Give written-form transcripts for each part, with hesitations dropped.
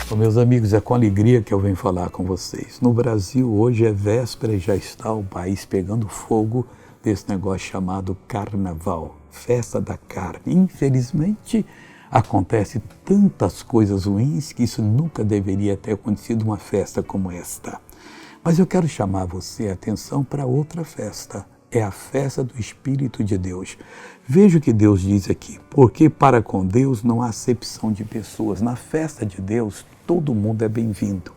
Bom, meus amigos, é com alegria que eu venho falar com vocês. No Brasil, hoje é véspera e já está o país pegando fogo desse negócio chamado Carnaval, festa da carne. Infelizmente, acontece tantas coisas ruins que isso nunca deveria ter acontecido uma festa como esta. Mas eu quero chamar você a atenção para outra festa. É a festa do Espírito de Deus. Veja o que Deus diz aqui. Porque para com Deus não há acepção de pessoas. Na festa de Deus, todo mundo é bem-vindo.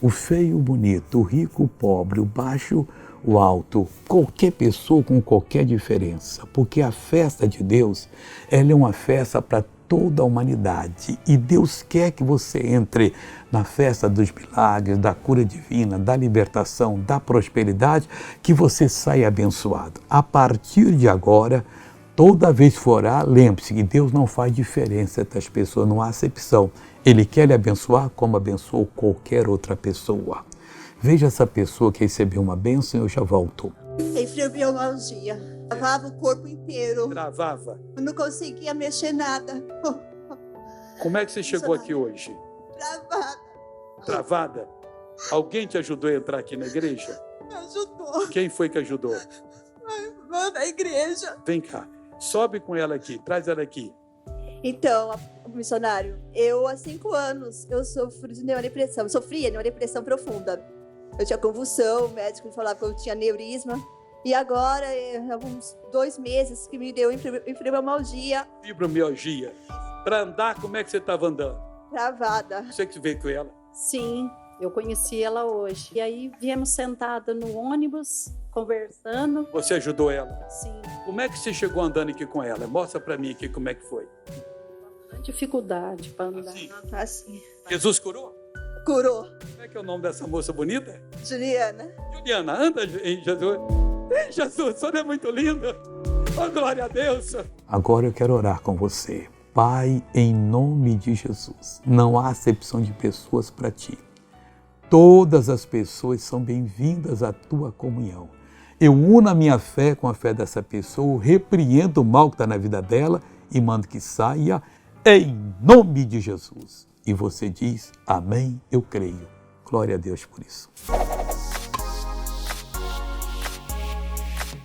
O feio, o bonito, o rico, o pobre, o baixo, o alto, qualquer pessoa com qualquer diferença. Porque a festa de Deus, ela é uma festa para toda a humanidade. E Deus quer que você entre na festa dos milagres, da cura divina, da libertação, da prosperidade, que você saia abençoado. A partir de agora, toda vez que for orar, lembre-se que Deus não faz diferença entre as pessoas, não há acepção. Ele quer lhe abençoar como abençoou qualquer outra pessoa. Veja essa pessoa que recebeu uma bênção e eu já volto. Tem fibromialgia. Travava o corpo inteiro. Travava. Eu não conseguia mexer nada. Como é que você chegou aqui hoje? Travada. Travada? Alguém te ajudou a entrar aqui na igreja? Me ajudou. Quem foi que ajudou? A irmã da igreja. Vem cá, sobe com ela aqui, traz ela aqui. Então, missionário, eu há 5 anos, eu sofria de neurodepressão profunda. Eu tinha convulsão, o médico falava que eu tinha aneurisma. E agora, há uns 2 meses, que me deu fibromialgia. Fibromialgia. Para andar, como é que você estava andando? Travada. Você que veio com ela? Sim, eu conheci ela hoje. E aí viemos sentada no ônibus, conversando. Você ajudou ela? Sim. Como é que você chegou andando aqui com ela? Mostra para mim aqui como é que foi. Dificuldade para andar. Assim. Jesus curou? Curou. Como é que é o nome dessa moça bonita? Juliana. Juliana, anda em Jesus. Ei, Jesus, a senhora é muito linda. Oh, glória a Deus. Agora eu quero orar com você. Pai, em nome de Jesus, não há acepção de pessoas para ti. Todas as pessoas são bem-vindas à tua comunhão. Eu uno a minha fé com a fé dessa pessoa, repreendo o mal que está na vida dela e mando que saia em nome de Jesus. E você diz, amém, eu creio. Glória a Deus por isso.